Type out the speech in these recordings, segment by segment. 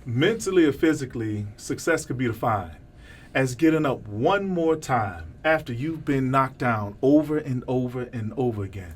Mentally or physically, success could be defined as getting up one more time after you've been knocked down over and over and over again.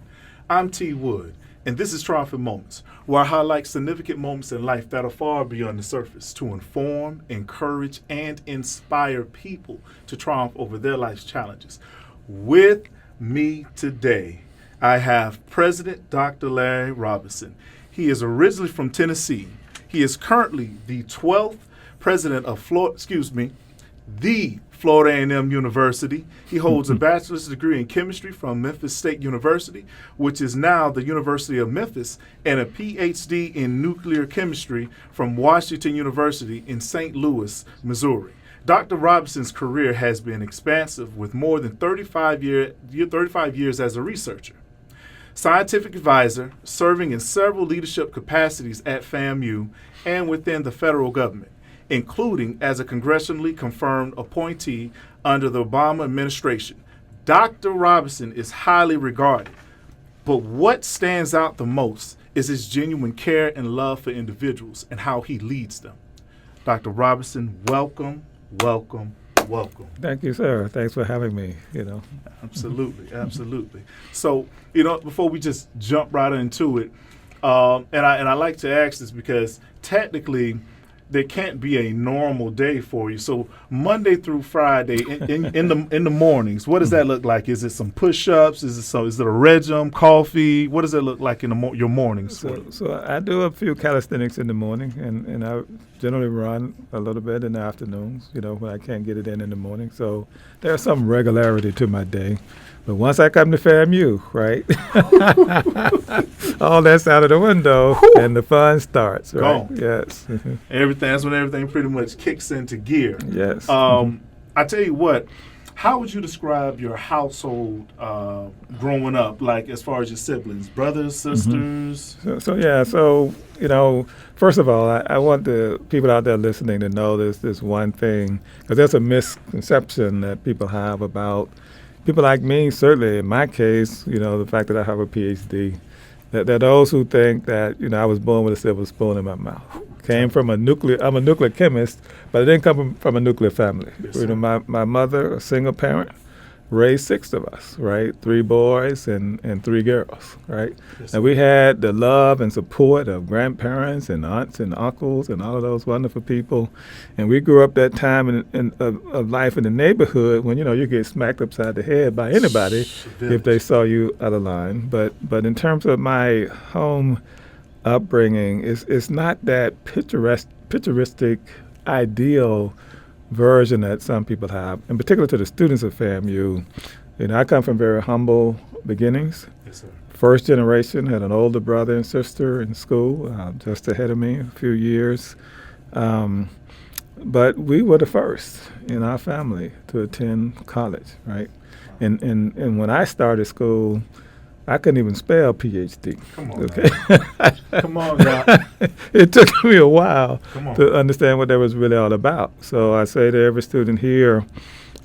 I'm T.Wood, and this is Triumphant Moments, where I highlight significant moments in life that are far beyond the surface to inform, encourage, and inspire people to triumph over their life's challenges. With me today, I have President Dr. Larry Robinson. He is originally from Tennessee. He is currently the 12th president of the Florida A&M University. He holds a bachelor's degree in chemistry from Memphis State University, which is now the University of Memphis, and a PhD in nuclear chemistry from Washington University in St. Louis, Missouri. Dr. Robinson's career has been expansive with more than 35 years as a researcher, scientific advisor, serving in several leadership capacities at FAMU and within the federal government, including as a congressionally confirmed appointee under the Obama administration. Dr. Robinson is highly regarded, but what stands out the most is his genuine care and love for individuals and how he leads them. Dr. Robinson, welcome. Thank you, sir. Thanks for having me, Absolutely. So, before we just jump right into it, and I like to ask this because technically there can't be a normal day for you. So Monday through Friday in the mornings, what does that look like? Is it some push-ups? Is it a regime, coffee? What does it look like in your mornings? So I do a few calisthenics in the morning, and I generally run a little bit in the afternoons, when I can't get it in the morning. So there's some regularity to my day. But once I come to FAMU, right, all that's out of the window, and the fun starts, right? Yes. That's when everything pretty much kicks into gear. Yes. I tell you what, how would you describe your household growing up, like as far as your siblings, brothers, sisters? So first of all, I want the people out there listening to know this one thing, because there's a misconception that people have about people like me. Certainly in my case, the fact that I have a PhD, that those who think that, I was born with a silver spoon in my mouth. I'm a nuclear chemist, but I didn't come from a nuclear family. Yes, my mother, a single parent, raised 6 of us, right? 3 boys and 3 girls, right? Yes, and we had the love and support of grandparents and aunts and uncles and all of those wonderful people. And we grew up that time of life in the neighborhood when, you get smacked upside the head by anybody if they saw you out of line. But in terms of my home upbringing, it's not that picturesque ideal version that some people have, in particular to the students of FAMU. I come from very humble beginnings. Yes, sir. First generation, had an older brother and sister in school, just ahead of me a few years. But we were the first in our family to attend college, right? Wow. And when I started school, I couldn't even spell PhD. Come on, okay. Come on, God. It took me a while to understand what that was really all about. So I say to every student here,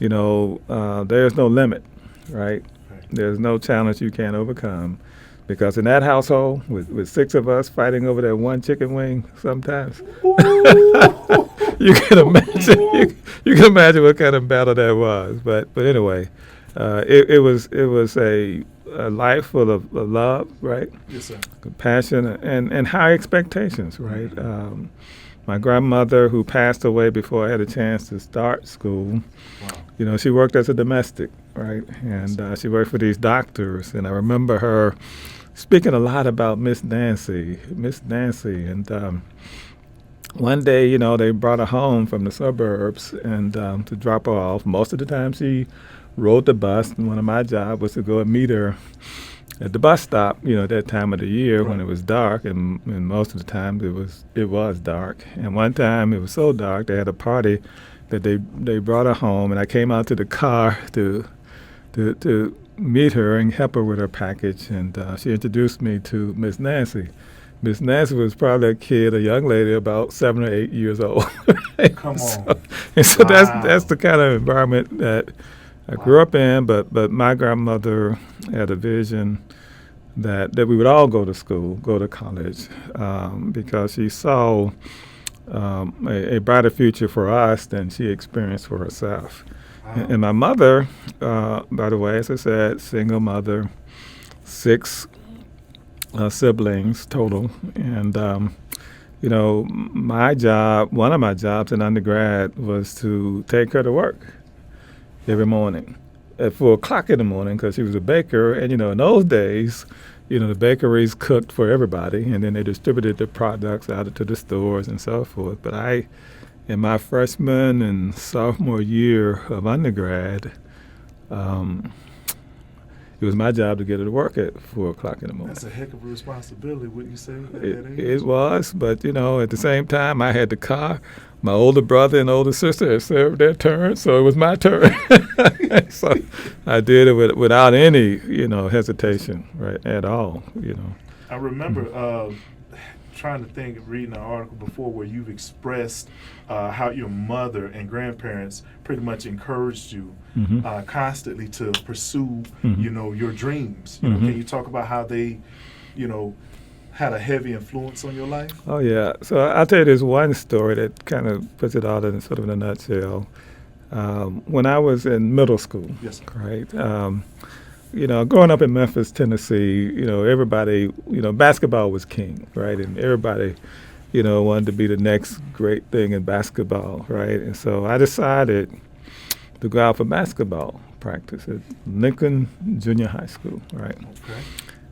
there's no limit, right? There's no challenge you can't overcome. Because in that household, with 6 of us fighting over that one chicken wing sometimes, you can imagine what kind of battle that was. But anyway, it was a life full of love, right? Yes, sir. Compassion and high expectations, right? My grandmother, who passed away before I had a chance to start school, she worked as a domestic, right? And she worked for these doctors. And I remember her speaking a lot about Miss Nancy. And one day, they brought her home from the suburbs and to drop her off. Most of the time she rode the bus, and one of my jobs was to go and meet her at the bus stop, at that time of the year when it was dark, and most of the time it was dark. And one time it was so dark they had a party that they brought her home, and I came out to the car to meet her and help her with her package, and she introduced me to Miss Nancy. Miss Nancy was probably a young lady about 7 or 8 years old. Right? Come on. So that's the kind of environment that I grew up in, but my grandmother had a vision that we would all go to school, go to college, because she saw a brighter future for us than she experienced for herself. Wow. And my mother, by the way, as I said, single mother, 6 siblings total. And, my job, one of my jobs in undergrad was to take her to work every morning at 4 o'clock in the morning because she was a baker. And, in those days, the bakeries cooked for everybody, and then they distributed the products out to the stores and so forth. But in my freshman and sophomore year of undergrad, it was my job to get her to work at 4 o'clock in the morning. That's a heck of a responsibility, wouldn't you say? It was, but at the same time, I had the car. My older brother and older sister had served their turn, so it was my turn. So I did it without any, hesitation, right, at all. I remember trying to think of reading an article before where you've expressed how your mother and grandparents pretty much encouraged you constantly to pursue, your dreams. Can you talk about how they, had a heavy influence on your life? Oh, yeah. So I'll tell you this one story that kind of puts it all in sort of in a nutshell. When I was in middle school, yes, sir. Right, growing up in Memphis, Tennessee, everybody, basketball was king, right? And everybody, wanted to be the next great thing in basketball, right? And so I decided to go out for basketball practice at Lincoln Junior High School, right? Okay.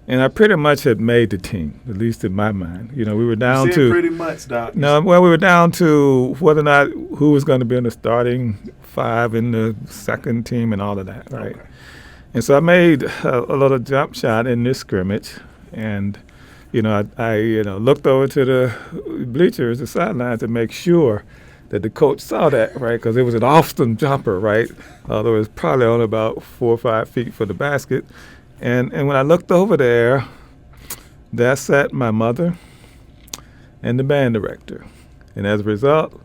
And I pretty much had made the team, at least in my mind. We were down you said pretty much, Doc. No, well, we were down to whether or not who was going to be in the starting 5 in the second team and all of that, right? Okay. And so I made a little jump shot in this scrimmage, and I looked over to the bleachers, the sidelines, to make sure that the coach saw that, right? Because it was an awesome jumper, right? Although it was probably only about 4 or 5 feet for the basket. And when I looked over there sat my mother and the band director. And as a result,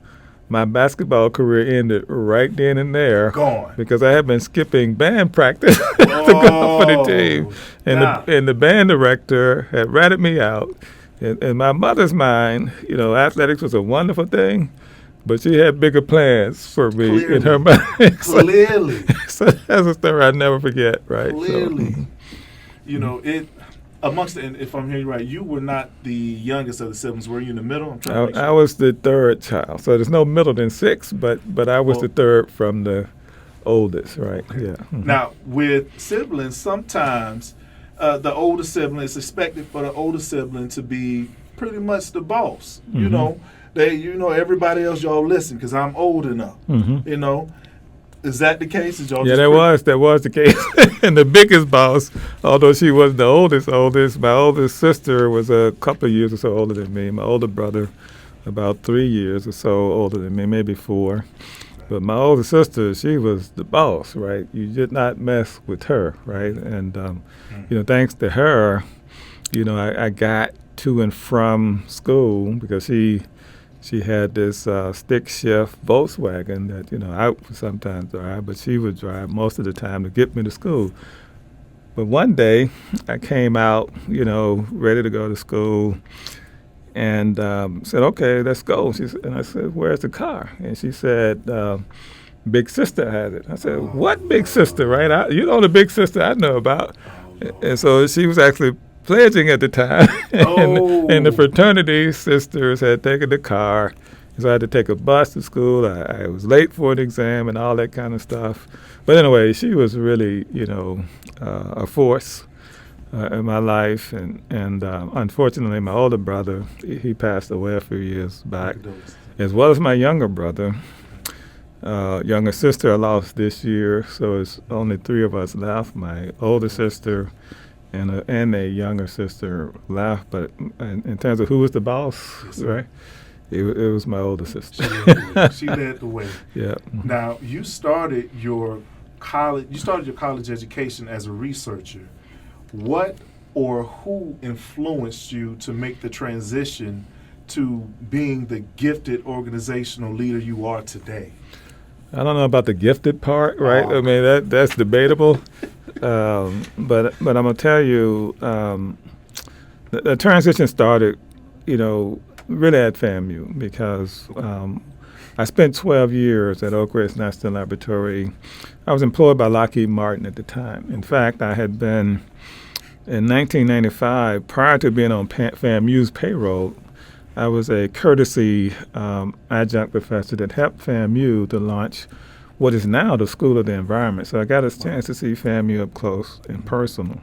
my basketball career ended right then and there. Gone. Because I had been skipping band practice to go for the team. And the band director had ratted me out. In my mother's mind, athletics was a wonderful thing, but she had bigger plans for me in her mind. Clearly. So that's a story I'll never forget, right? Clearly. So, it amongst and if I'm hearing you right, you were not the youngest of the siblings. Were you in the middle? I was the third child, so there's no middle than 6, but I was the third from the oldest, right? Okay. Yeah. Now with siblings, sometimes the older sibling is expected for the older sibling to be pretty much the boss. Everybody else, y'all listen because I'm old enough. Is that the case? Yeah, that was the case. And the biggest boss, although she was the oldest, my oldest sister was a couple of years or so older than me. My older brother, about 3 years or so older than me, maybe 4. But my older sister, she was the boss, right? You did not mess with her, right? And, thanks to her, I got to and from school because she had this stick shift Volkswagen that, I would sometimes drive, but she would drive most of the time to get me to school. But one day I came out, ready to go to school and said, okay, let's go. And I said, where's the car? And she said, big sister has it. I said, what big sister, right? The big sister I know about. And so she was actually pledging at the time, and the fraternity sisters had taken the car, so I had to take a bus to school. I was late for an exam and all that kind of stuff. But anyway, she was really, a force in my life, and unfortunately, my older brother, he passed away a few years back, as well as my younger brother. Younger sister I lost this year, so it's only 3 of us left. My older sister and a younger sister left, but in terms of who was the boss, yes, right? It was my older sister. She led the way. Yeah. Now you started your college education as a researcher. What or who influenced you to make the transition to being the gifted organizational leader you are today? I don't know about the gifted part, right? I mean that's debatable. But I'm gonna tell you, the transition started, really at FAMU because I spent 12 years at Oak Ridge National Laboratory. I was employed by Lockheed Martin at the time. In fact, I had been, in 1995, prior to being on FAMU's payroll, I was a courtesy adjunct professor that helped FAMU to launch what is now the School of the Environment. So I got a chance to see FAMU up close and personal.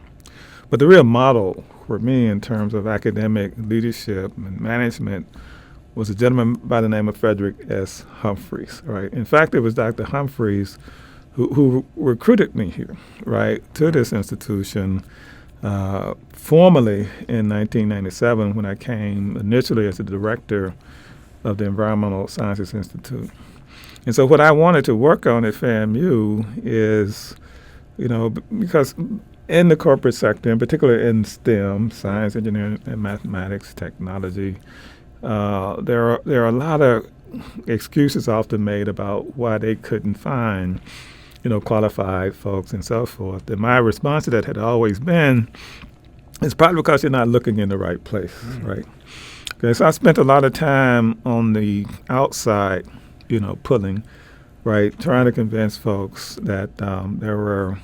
But the real model for me in terms of academic leadership and management was a gentleman by the name of Frederick S. Humphreys, right? In fact, it was Dr. Humphreys who recruited me here, right, to this institution formally in 1997 when I came initially as the director of the Environmental Sciences Institute. And so what I wanted to work on at FAMU is, because in the corporate sector, in particular in STEM, science, engineering, and mathematics, technology, there are a lot of excuses often made about why they couldn't find, qualified folks and so forth. And my response to that had always been, it's probably because you're not looking in the right place, right? Okay, so I spent a lot of time on the outside, pulling, right, trying to convince folks that there were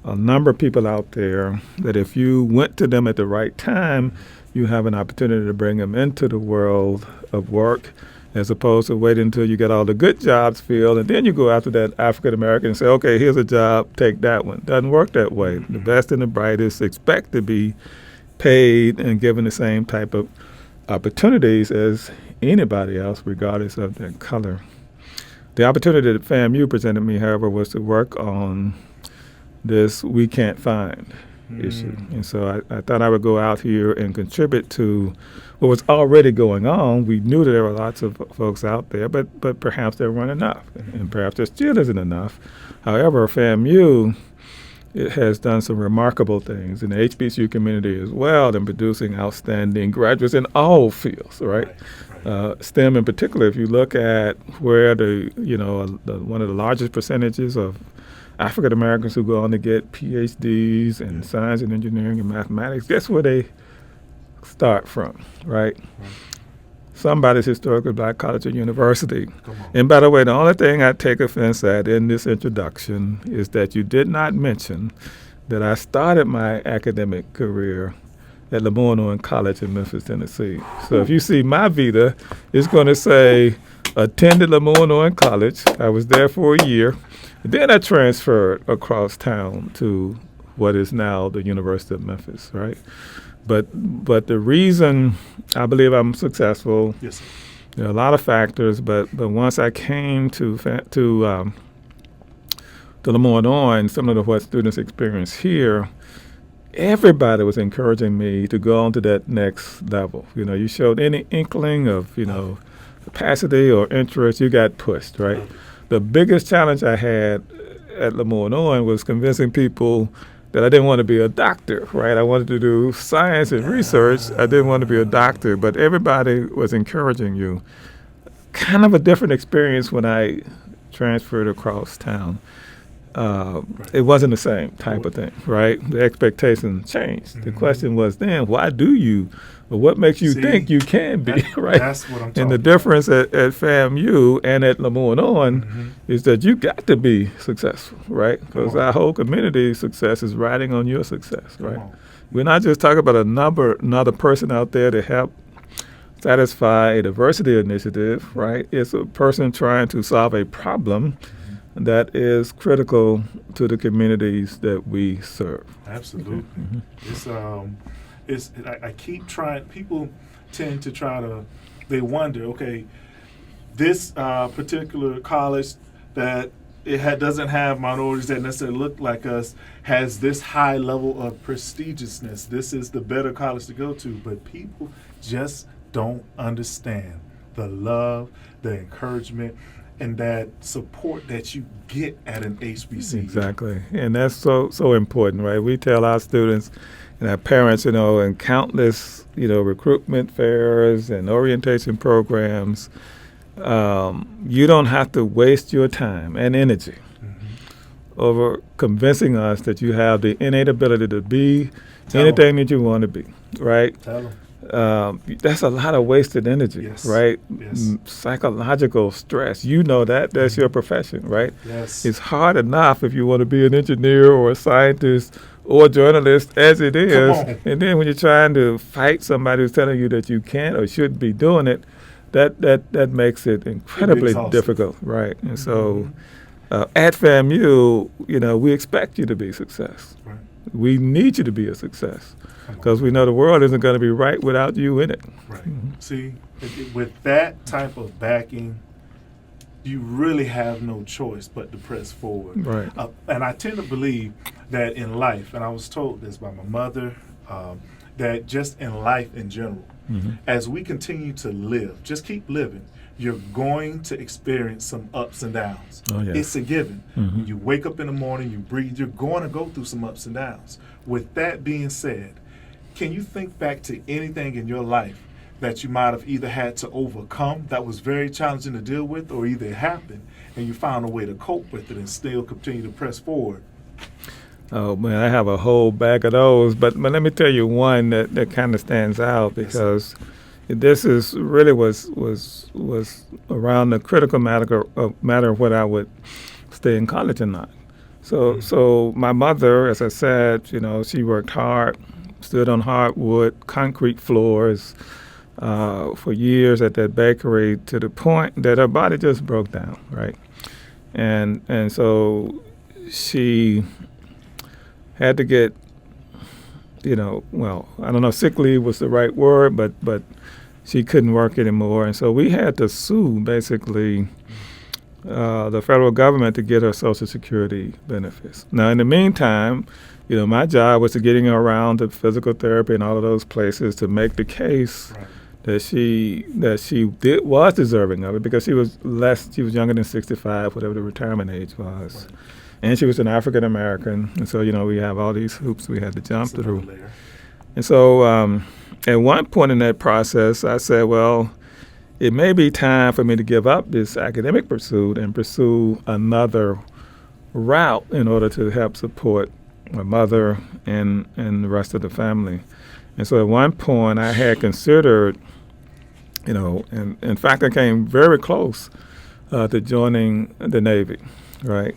a number of people out there that if you went to them at the right time, you have an opportunity to bring them into the world of work, as opposed to waiting until you get all the good jobs filled, and then you go after that African American and say, okay, here's a job, take that one. Doesn't work that way. The best and the brightest expect to be paid and given the same type of opportunities as anybody else, regardless of their color. The opportunity that FAMU presented me, however, was to work on this we can't find issue. And so I thought I would go out here and contribute to what was already going on. We knew that there were lots of folks out there, but perhaps there weren't enough, and perhaps there still isn't enough. However, FAMU it has done some remarkable things in the HBCU community as well in producing outstanding graduates in all fields, right? STEM in particular, if you look at where one of the largest percentages of African Americans who go on to get PhDs in science and engineering and mathematics, guess where they start from, right? Somebody's historically black college or university. And by the way, the only thing I take offense at in this introduction is that you did not mention that I started my academic career at Lemoyne College in Memphis, Tennessee. So if you see my vita, it's going to say attended Lemoyne College. I was there for a year. Then I transferred across town to what is now the University of Memphis, right? But the reason I believe I'm successful, yes, sir. There are a lot of factors, but once I came to Lemoyne, similar to what students experience here, everybody was encouraging me to go on to that next level. You showed any inkling of, capacity or interest, you got pushed, right? The biggest challenge I had at Lemoyne was convincing people that I didn't want to be a doctor, right? I wanted to do science and research. I didn't want to be a doctor, but everybody was encouraging you. Kind of a different experience when I transferred across town. It wasn't the same type of thing, right? The expectation changed. The question was then, why do you, or what makes you think you can be, right? That's what I'm talking And the difference at FAMU and at Lemoyne is that you got to be successful, right? Because our whole community's success is riding on your success, right? We're not just talking about another person out there to help satisfy a diversity initiative, right? It's a person trying to solve a problem that is critical to the communities that we serve. Absolutely. I keep trying, people tend to they wonder, okay, this particular college that doesn't have minorities that necessarily look like us has this high level of prestigiousness. This is the better college to go to, but people just don't understand the love, the encouragement, and that support that you get at an HBCU. Exactly, and that's so important, right? We tell our students and our parents, in countless, recruitment fairs and orientation programs, you don't have to waste your time and energy over convincing us that you have the innate ability to be anything that you want to be, right? Tell them. that's a lot of wasted energy, Yes. right? Yes. Psychological stress. You know that. That's your profession, right? Yes. It's hard enough if you want to be an engineer or a scientist or a journalist as it is. Come on. And then when you're trying to fight somebody who's telling you that you can't or shouldn't be doing it, that makes it incredibly difficult, right? And so at FAMU, we expect you to be a success. Right. We need you to be a success because we know the world isn't going to be right without you in it. Right. See, with that type of backing, you really have no choice but to press forward. Right. And I tend to believe that in life, and I was told this by my mother, that just in life in general, as we continue to live, just keep living, you're going to experience some ups and downs. Oh, yes. It's a given. When you wake up in the morning, you breathe, you're going to go through some ups and downs. With that being said, can you think back to anything in your life that you might have either had to overcome that was very challenging to deal with, or either it happened and you found a way to cope with it and still continue to press forward? Oh man, I have a whole bag of those, but let me tell you one that kind of stands out because this is really was around the critical matter of whether I would stay in college or not. So my mother, as I said, she worked hard, stood on hardwood, concrete floors for years at that bakery to the point that her body just broke down, right? And so she had to get, I don't know, sick leave was the right word, but she couldn't work anymore. And so we had to sue, basically, the federal government to get her Social Security benefits. Now, in the meantime, my job was to getting her around to physical therapy and all of those places to make the case that she was deserving of it because she was younger than 65, whatever the retirement age was. Right. And she was an African American, and so we have all these hoops we had to jump through. And so at one point in that process, I said, well, it may be time for me to give up this academic pursuit and pursue another route in order to help support my mother and the rest of the family. And so at one point, I had considered, and in fact, I came very close to joining the Navy. Right.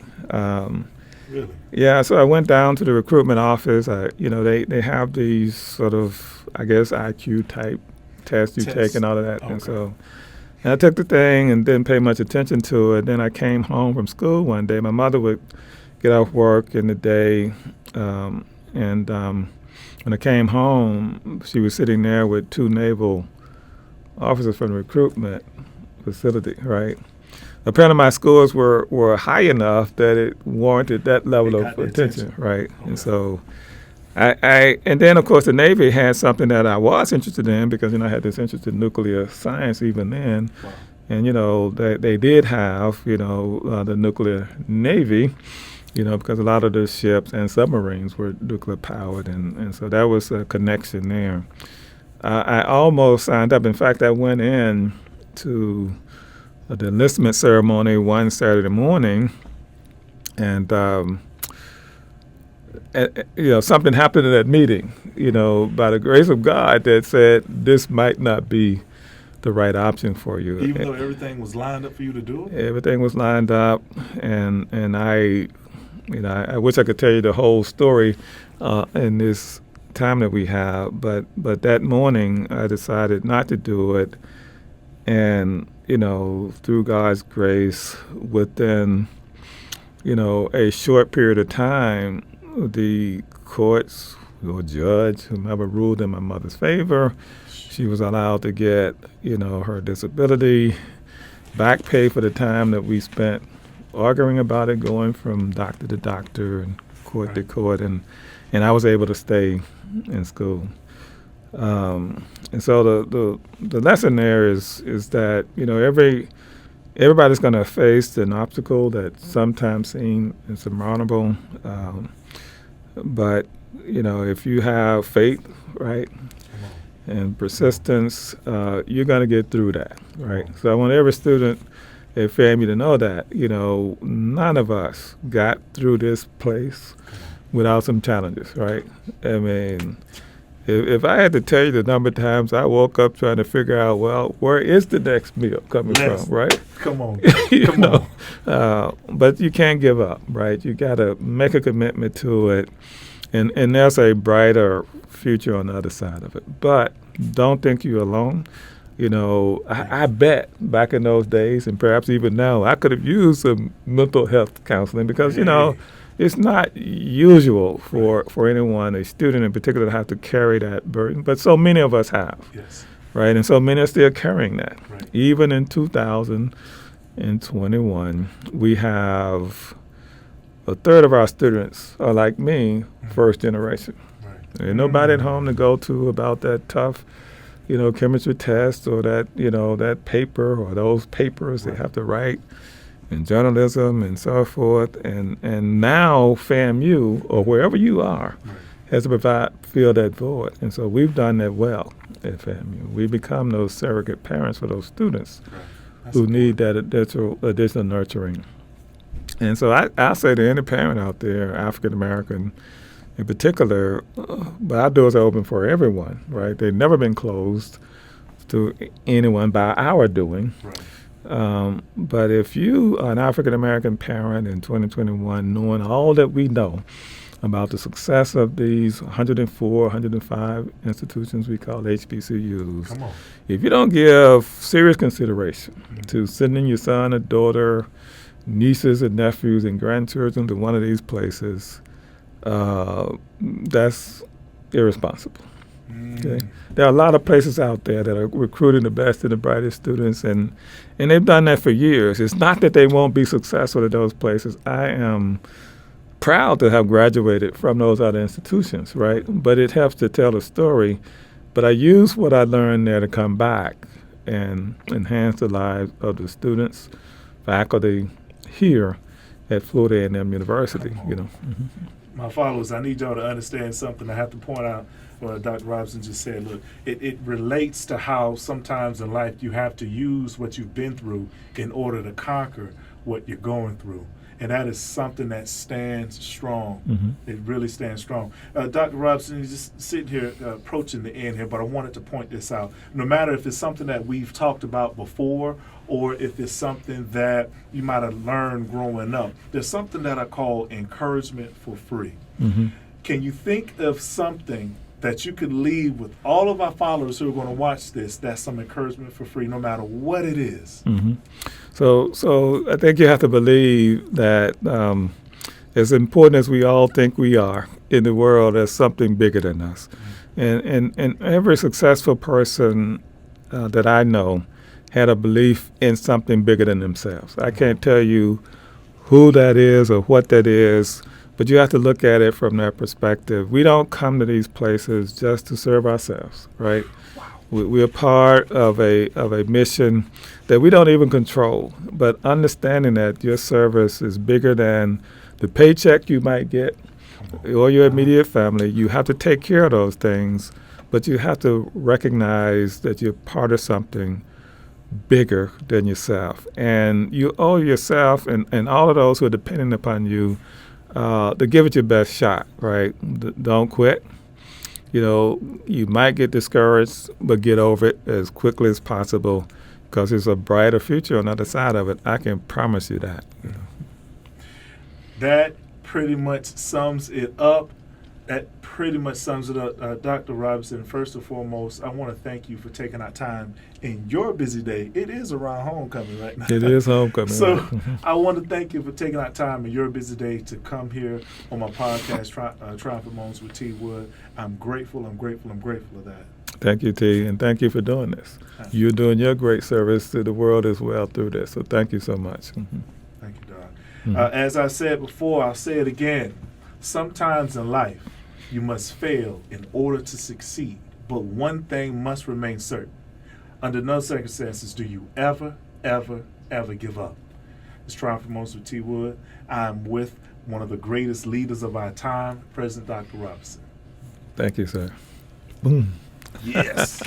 Really? Yeah. So I went down to the recruitment office. They have these sort of, I guess, IQ type tests you take and all of that. Okay. And I took the thing and didn't pay much attention to it. Then I came home from school one day. My mother would get off work in the day, and when I came home, she was sitting there with two naval officers from the recruitment facility. Right. Apparently my scores were high enough that it warranted that level of attention, right? Okay. And so and then of course the Navy had something that I was interested in because I had this interest in nuclear science even then. Wow. And they did have the nuclear Navy, because a lot of the ships and submarines were nuclear powered, and so that was a connection there. I almost signed up. In fact, I went in to the enlistment ceremony one Saturday morning, and something happened in that meeting, by the grace of God, that said this might not be the right option for you. Even though everything was lined up for you to do it? Everything was lined up, and I wish I could tell you the whole story in this time that we have, but that morning I decided not to do it, and through God's grace, within, a short period of time, the courts or judge, whomever ruled in my mother's favor, she was allowed to get, her disability, back pay for the time that we spent arguing about it, going from doctor to doctor and court to court, and I was able to stay in school. And so the lesson there is that everybody's going to face an obstacle that sometimes seems insurmountable, but if you have faith, right, and persistence, you're going to get through that, right? So I want every student at FAMU to know that none of us got through this place without some challenges, right? I mean, If I had to tell you the number of times I woke up trying to figure out, well, where is the next meal coming from, right? Come on. Come on. But you can't give up, right? You got to make a commitment to it. And there's a brighter future on the other side of it. But don't think you're alone. I bet back in those days, and perhaps even now, I could have used some mental health counseling because, it's not usual for anyone, a student in particular, to have to carry that burden. But so many of us have, right? And so many are still carrying that. Right. Even in 2021, we have a third of our students are like me, first generation. Right. There's nobody at home to go to about that tough, chemistry test or that paper or those papers they have to write in journalism and so forth. And now FAMU or wherever you are has to fill that void. And so we've done that well at FAMU. We become those surrogate parents for those students who need that additional nurturing. And so I say to any parent out there, African American in particular, but our doors are open for everyone, right? They've never been closed to anyone by our doing. Right. But if you are an African American parent in 2021, knowing all that we know about the success of these 104, 105 institutions we call HBCUs, if you don't give serious consideration to sending your son or daughter, nieces and nephews and grandchildren to one of these places, that's irresponsible. Okay? There are a lot of places out there that are recruiting the best and the brightest students, and they've done that for years. It's not that they won't be successful at those places. I am proud to have graduated from those other institutions, right? But it helps to tell a story. But I use what I learned there to come back and enhance the lives of the students, faculty here at Florida A&M University. My followers, I need y'all to understand something. I have to point out what Dr. Robinson just said. Look, it relates to how sometimes in life you have to use what you've been through in order to conquer what you're going through. And that is something that stands strong. It really stands strong. Dr. Robinson, you're just sitting here approaching the end here, but I wanted to point this out. No matter if it's something that we've talked about before or if it's something that you might have learned growing up, there's something that I call encouragement for free. Can you think of something that you could leave with all of our followers who are going to watch this, that's some encouragement for free, no matter what it is? So I think you have to believe that as important as we all think we are in the world, there's something bigger than us. And every successful person that I know had a belief in something bigger than themselves. I can't tell you who that is or what that is, but you have to look at it from that perspective. We don't come to these places just to serve ourselves, right? We're part of a mission that we don't even control, but understanding that your service is bigger than the paycheck you might get or your immediate family. You have to take care of those things, but you have to recognize that you're part of something bigger than yourself. And you owe yourself and all of those who are depending upon you to give it your best shot, right? Don't quit. You might get discouraged, but get over it as quickly as possible because there's a brighter future on the other side of it. I can promise you that. That pretty much sums it up. Dr. Robinson, first and foremost, I want to thank you for taking our time in your busy day. It is around homecoming right now. It is homecoming. So I want to thank you for taking our time in your busy day to come here on my podcast, Triumphant Moments with T.Wood. I'm grateful of that. Thank you, T, and thank you for doing this. You're doing your great service to the world as well through this, so thank you so much. Thank you, Doc. As I said before, I'll say it again. Sometimes in life, you must fail in order to succeed, but one thing must remain certain. Under no circumstances do you ever give up. It's Triumphant Moments with T.Wood. I'm with one of the greatest leaders of our time, President Dr. Robinson. Thank you, sir. Boom. Yes.